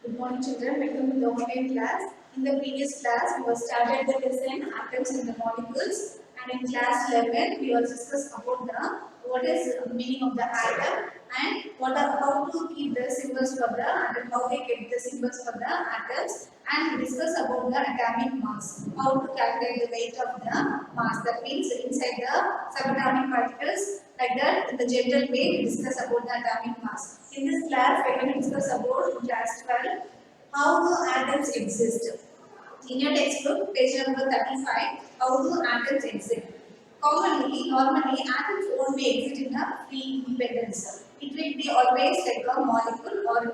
Good morning children, welcome to the online class. In the previous class, we were started the lesson atoms and the molecules, and in class 11 we will discuss about the what is the meaning of the atom and how to keep the symbols for the atom, how they get the symbols for the atoms, and we discuss about the atomic mass, how to calculate the weight of the mass. That means inside the subatomic particles, like that in the general way we discuss about the atomic mass. In this class, we are going to discuss about in class 12 how the atoms exist. In your textbook, page number 35, how do atoms exist? Normally, atoms won't be exist in a free independent cell. It will be always like a molecule or an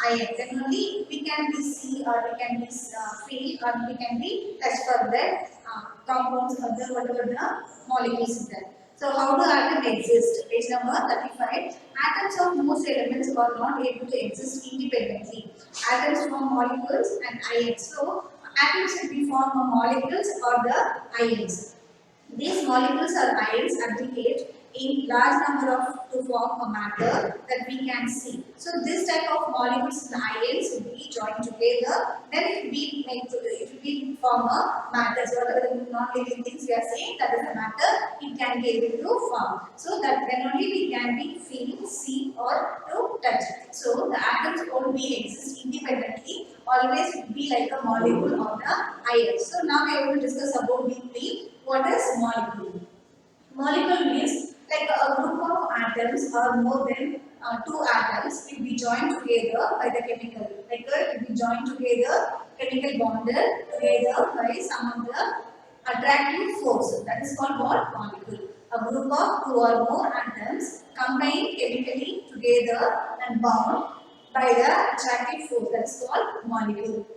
ion. Then only we can be see or we can be feel or we can be touch for that compounds or the whatever the molecules is there. So how do atoms exist? Page number 35. Atoms of most elements are not able to exist independently. Atoms form molecules and ions. So atoms can be formed of molecules or the ions. These molecules or ions aggregate in large number of to form a matter that we can see. So this type of molecules and ions will be joined together, then it will be form a matter. So whatever the non-living things we are saying, that is a matter, it can be able to form. So that then only we can be feel, see or to touch. So the atoms won't be exist independently, always be like a molecule or the ion. So now we are going to discuss about deeply what is molecule. Molecule means like a group of atoms or more than two atoms will be joined together by the chemical. Like it will be joined together, chemical bonded together by some of the attractive force. That is called what? Molecule. A group of two or more atoms combined chemically together and bound by the attractive force. That is called molecule.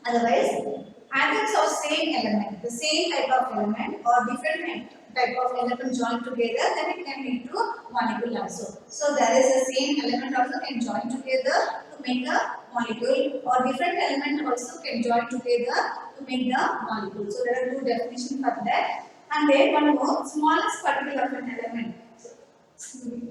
Otherwise, atoms of same element, the same type of element or different type of element joined together, then it can lead to molecule also. So there is the same element also can join together to make a molecule, or different element also can join together to make the molecule. So there are two definitions for that. And then one more, smallest particle of an element.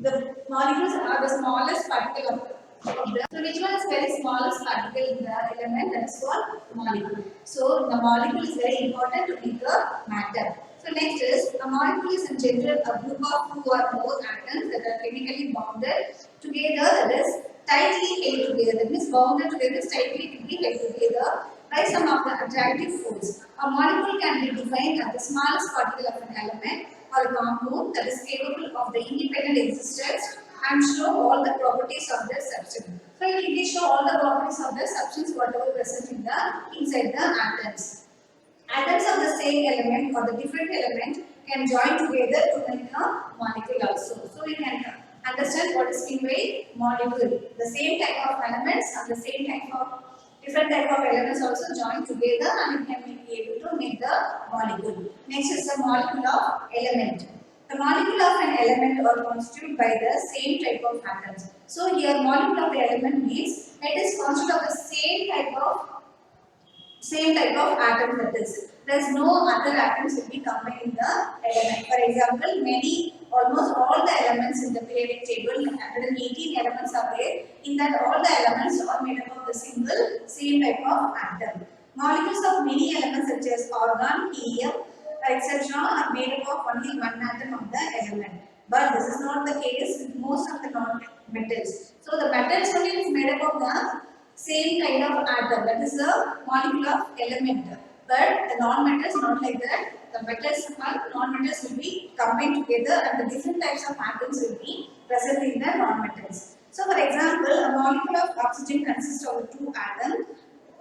The molecules are the smallest particle of the. So which one is very smallest particle in the element? That is called molecule. So the molecule is very important to make a matter. So next is a molecule is in general a group of two or more atoms that are chemically bonded together, that is tightly held together. That means bounded together, tightly to be held together by some of the attractive force. A molecule can be defined as the smallest particle of an element or a compound that is capable of the independent existence and show all the properties of the substance. So it will show all the properties of the substance whatever present in the inside the atoms. Atoms of the same element or the different element can join together to make a molecule also. So we can understand what is meant by molecule. The same type of elements and the same type of different type of elements also join together and it can be able to make the molecule. Next is the molecule of element. The molecule of an element are constituted by the same type of atoms. So here molecule of the element means it is constituted of the same type of atom, that is. There is no other atoms will be combined in the element. For example, almost all the elements in the periodic table, 118 elements are there. In that all the elements are made up of the same type of atom. Molecules of many elements such as argon, helium, etc. are made up of only one atom of the element. But this is not the case with most of the non-metals. So the metals only is made up of the same kind of atom, that is the molecule of element. But the non-metals not like that. The metals and non-metals will be combined together and the different types of atoms will be present in the non-metals. So for example, a molecule of oxygen consists of two atoms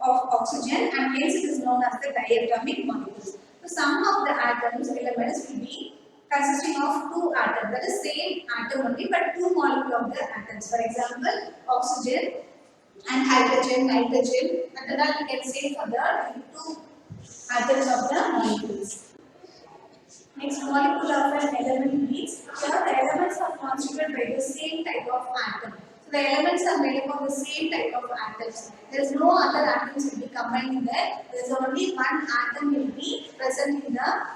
of oxygen and hence it is known as the diatomic molecules. So some of the atoms, elements will be consisting of two atoms, that is same atom only but two molecules of the atoms. For example, oxygen and hydrogen, nitrogen, and then we can say for the two atoms of the molecules. Next, molecule of an element means here the elements are constituted by the same type of atom. So the elements are made up of the same type of atoms. There is no other atoms will be combined in there. There is only one atom will be present in the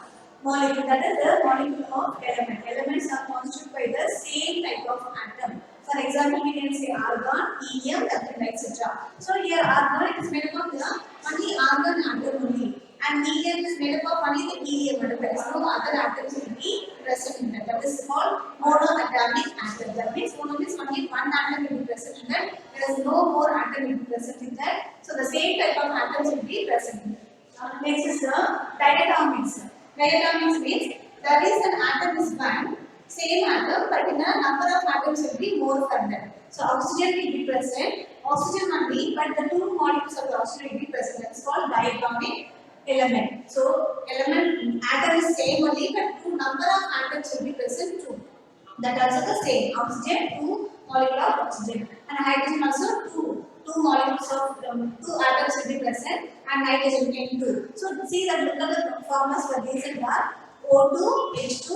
molecule. That is the molecule of element. Elements are constituted by the same type of atom. For example, we can say argon, helium, carbon, etc. So here argon is made up of the only argon atom only, and helium is made up of only the helium atom. There is no other atoms will be present in that. That is called monoatomic atom. That means mono means only one atom will be present in that. There is no more atom will be present in that. So the same type of atoms will be present in that. Next is the diatomics. Diatomics means there is an atom is one same atom, but in a number of atoms will be more than that. So oxygen will be present, oxygen only, but the two molecules of the oxygen will be present. That's called diatomic element. So element atom is same only, but two number of atoms will be present too. That also the same. Oxygen, two molecule of oxygen, and hydrogen also two molecules of two atoms will be present, and nitrogen N2. So see that look at the formulas for these and are O2, H2,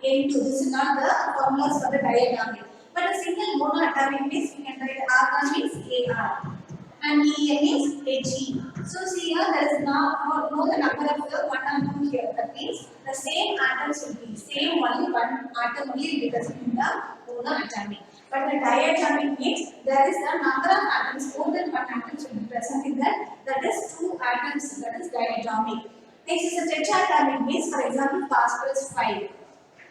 N2. This is not the formulas for the diatomic. But a single monoatomic means we can write argon means Ar and helium means He. So see here there is now no the number of the one atom here. That means the same atoms will be same only one atom only will be present in the monoatomic. But the diatomic means there is the number of atoms more than one atoms will be present in that. That is two atoms. That is diatomic. Next is a tetratomic means for example phosphorus 5.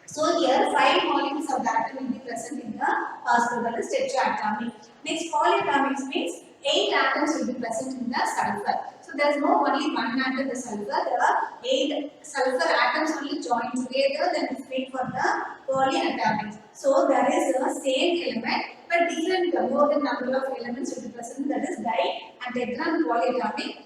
So here 5 molecules of the atom will be present in the phosphorus. That is tetratomic. Next polyatomic means 8 atoms will be present in the sulfur. So there is no only one atom the sulfur. There are 8 sulfur atoms only joined together. Then it's made for the polyatomic. So there is the same element but different more than number of elements will be present. That is di and tetra and polyatomic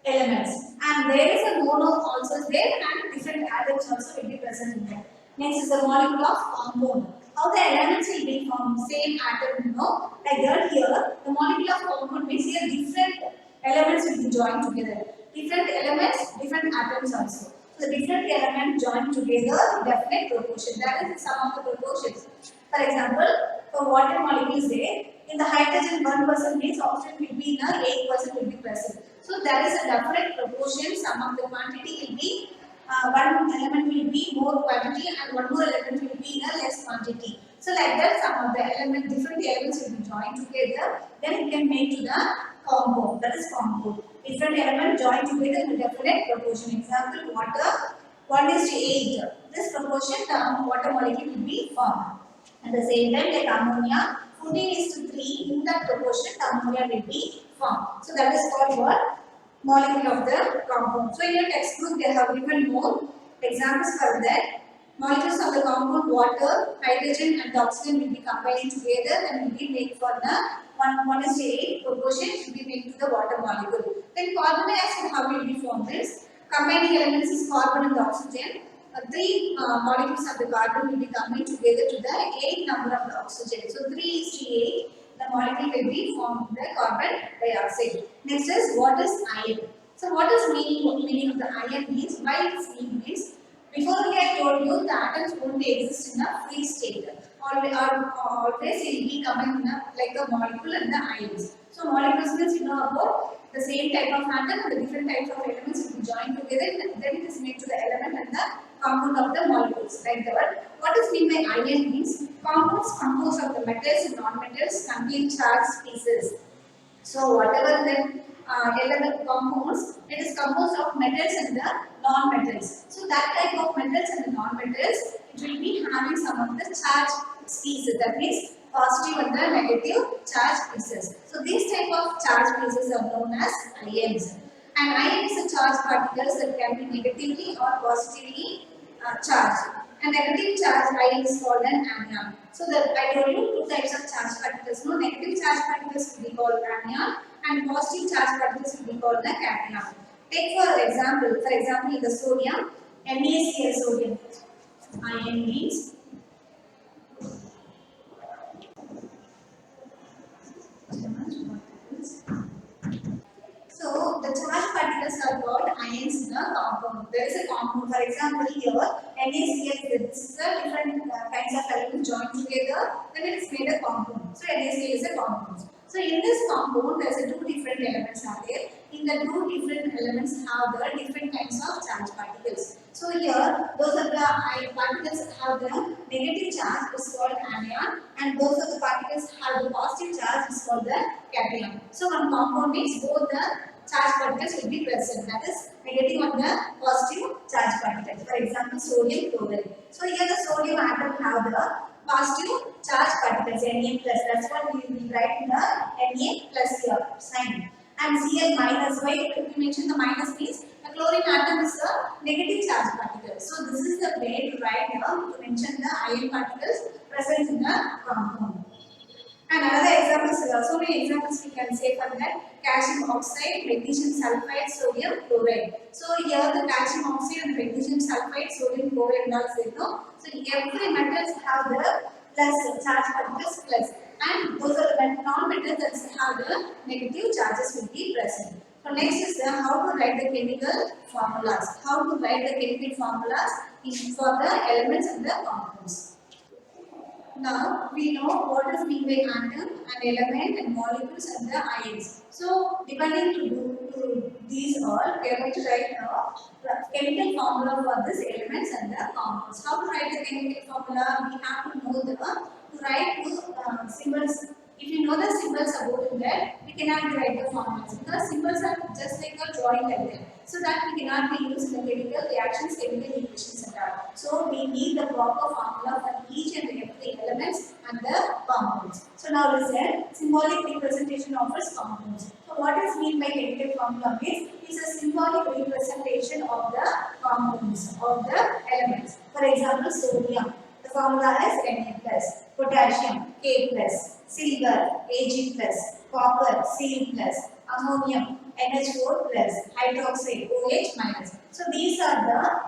elements. And there is a mono also there and different atoms also will be present in there. Next is the molecule of compound. How the elements will be from same atom, you know, like that here, the molecule of compound means here different elements will be joined together. Different elements, different atoms also. So the different elements joined together in definite proportion. That is some of the proportions. For example, for water molecules there, in the hydrogen 1% means oxygen will be in a 8% will be present. So there is a definite proportion. Some of the quantity will be one element will be more quantity and one more element will be in a less quantity. So like that some of the elements, different elements will be joined together, then it can make to the compound. That is compound. Different elements joined together in a definite proportion. Example, water 1:8. This proportion the water molecule will be formed. At the same time like ammonia 14:3, in that proportion the ammonia will be formed. So that is called what? Molecule of the compound. So in your textbook they have given more examples for that. Molecules of the compound water, hydrogen and oxygen will be combined together and will be made for the 1:8 proportion will be made to the water molecule. Then carbon dioxide how will be formed is combining elements is carbon and oxygen. Three molecules of the carbon will be combined together to the 8 number of the oxygen. So 3:8. The molecule will be formed the carbon dioxide. Next is what is iron. So what is meaning of the iron means? Why its meaning means? Before I told you the atoms won't exist in a free state. Always it will be combined in a, like the molecule and the ions. So molecules means you know about the same type of atom and the different types of elements will be joined together. Then it is made to the element and the compound of the molecules. Like that. What is mean by iron means? Compounds composed of the metals and non-metals contain charged pieces. So whatever the element compounds, it is composed of metals and the non-metals. So that type of metals and the non-metals, it will be having some of the charged pieces. That means positive and the negative charged pieces. So these type of charged pieces are known as ions. And ion is a charged particles that can be negatively or positively charged. And negative charge ion is called an anion. So that I told you two types of charged particles. No, negative charged particles will be called anion and positive charged particles will be called the cation. Take for example in the sodium, NaCl sodium. Ion means so the charged particles are called ions in a compound. There is a compound. For example, here NaCl. This is a different kinds of elements joined together. Then it is made a compound. So NaCl is a compound. So in this compound, there is two different elements are there. In the two different elements have the different kinds of charged particles. So here, those are the particles that have the negative charge is called anion, and those are the particles that have the positive charge is called the cation. So one compound means both the charge particles will be present. That is negative and the positive charge particles. For example, sodium chloride. So here the sodium atom have the positive charge particles Na plus. That's what we will write in the Na plus here sign. And Cl minus. Why we mention the minus means the chlorine atom is a negative charge particle. So this is the way to write here to mention the ion particles present in the compound. And another examples, so many examples we can say for that: calcium oxide, magnesium sulfide, sodium chloride. So here the calcium oxide and magnesium sulfide, sodium chloride and all say no. So every metals have the plus charge particles plus, and those are the non-metals that have the negative charges will be present. So next is the how to write the chemical formulas. How to write the chemical formulas is for the elements and the compounds. Now we know what is mean by atom, an element, and molecules and the ions. So depending to these all, we are going to write now the chemical formula for these elements and the compounds. How to write the chemical formula? We have to know the to write the symbols. If you know the symbols about that, we cannot write the formulas because symbols are just like a drawing like that. So that we cannot be used in the chemical reactions, chemical equations and all. So we need the proper formula for each and every elements and the compounds. So now listen, symbolic representation of its compounds. So what is mean by chemical formula means is a symbolic representation of the compounds of the elements. For example, sodium. The formula is Na plus, potassium K plus, silver Ag plus, copper Ca plus, ammonium NH4 plus, hydroxide OH minus. So these are the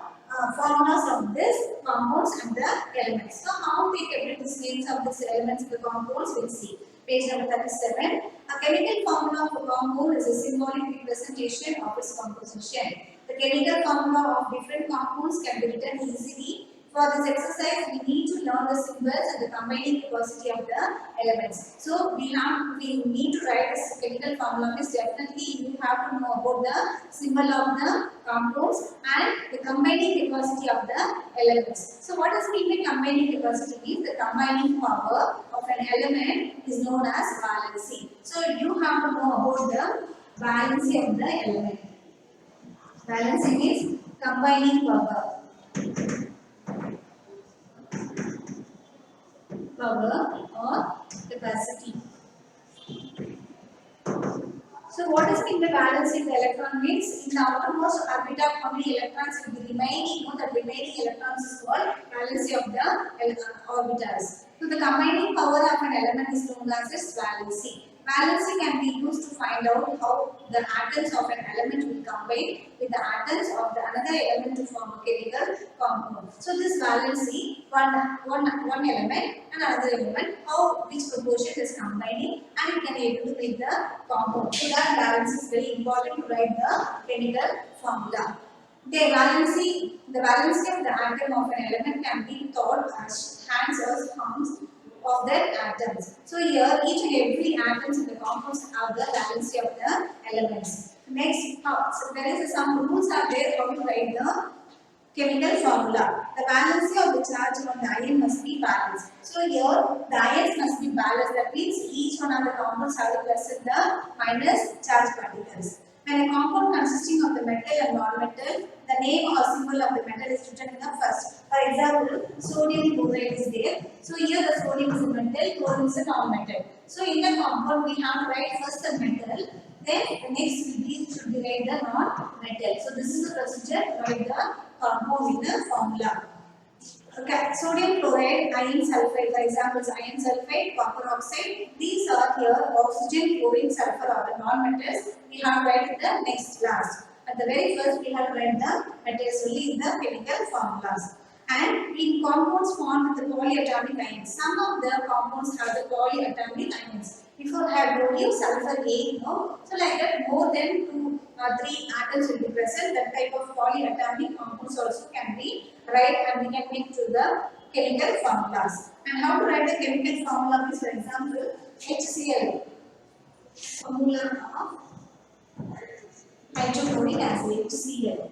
formulas of these compounds and the elements. So how we can get the names of these elements and the compounds we'll see. Page number 37. A chemical formula of a compound is a symbolic representation of its composition. The chemical formula of different compounds can be written easily. For this exercise, we need to learn the symbols and the combining capacity of the elements. So we need to write a chemical formula. Means definitely you have to know about the symbol of the compounds and the combining capacity of the elements. So what does mean by combining capacity? Means the combining power of an element is known as valency. So you have to know about the valency of the element. Valency means combining power. Power or capacity. So what is mean by valency of the electron means in the outermost orbital how many electrons will be remaining? The remaining electrons is called valency of the orbitals. So the combining power of an element is known as its valency. Valency can be used to find out how the atoms of an element will combine with the atoms of the another element to form a chemical compound. So this valency, one element and another element, how which proportion is combining and it can able to make the compound. So that balance is very important to write the chemical formula. The valency of the atom of an element can be thought as hands or palms of their atoms. So here each and every atoms in the compounds have the valency of the elements. Next, so there is some rules are there how to write the chemical formula. The valency of the charge on the ion must be balanced. So here the ions must be balanced. That means each one of the compounds have the plus and the minus charge particles. When a compound consisting of the metal and non-metal, the name or symbol of the metal is written in the first. For example, sodium chloride is there. So here the sodium is a metal, chlorine is a non-metal. So in the compound we have to write first the metal, then the next we should write the non-metal. So this is the procedure to write the compound in the formula. Okay, sodium chloride, iron sulfide, for example, iron sulfide, copper oxide. These are here oxygen, chlorine, sulfur are the non-metals. We have to write in the next last. At the very first, we have to write the metals only in the chemical formulas. And in compounds formed with the polyatomic ions, some of the compounds have the polyatomic ions. Before I have told you sulfur A, no? So like that, more than 2 or 3 atoms will be present. That type of polyatomic compounds also can be write and we can make to the chemical formulas. And how to write the chemical formula is, for example, HCl, formula of hydrochloric acid, HCl.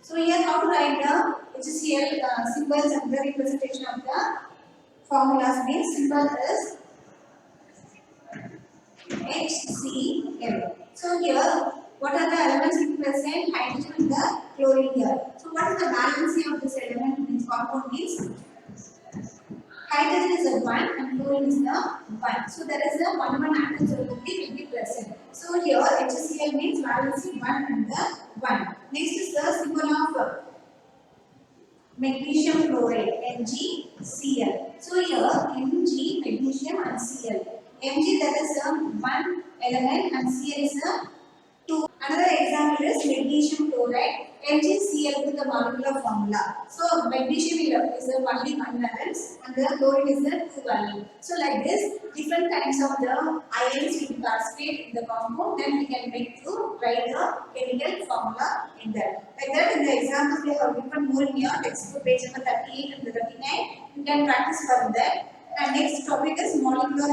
So here how to write the HCl symbols and the representation of the formulas means symbol is HCl. So here what are the elements present? Hydrogen and the chlorine here. So what is the valency of this element means compound means hydrogen is a 1 and chlorine is the 1. So there is a 1 atoms will be present. So here HCl means valency 1 and the 1. Next is the symbol of magnesium chloride MgCl. So here Mg, magnesium and Cl. Mg that is a 1 element and Cl is a 2. Another example is magnesium chloride. MgCl with the molecular formula. So magnesium is the only 1 valence and the chlorine is the 2 valence. So like this, different kinds of the ions will participate in the compound. Then we can make to write the chemical formula in that. Like that, in the examples we have given more in your textbook page number 38 and 39. You can practice from that. And next topic is molecular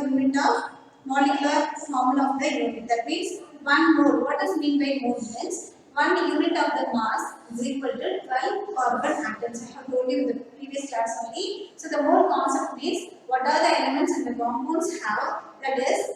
formula of the unit. That means 1 mole. What does mean by mole means 1 unit of the mass is equal to 12 carbon atoms. I have told you in the previous class only. So the mole concept means what are the elements in the compounds have, that is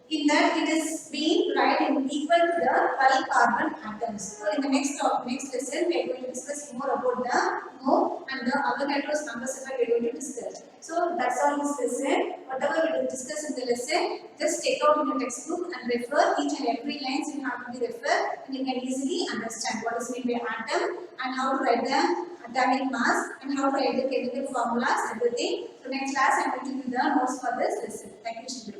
in that it is being right in equal to the 12 carbon atoms. So in the next lesson we are going to discuss more about the mole and the Avogadro's number 7 we are going to discuss. So that's all this lesson. Whatever we will discuss in the lesson, just take out in your textbook and refer each and every lines you have to be referred, and you can easily understand what is meant by atom and how to write the atomic mass and how to write the chemical formulas, everything. So next class I am going to do the notes for this lesson. Thank you, children.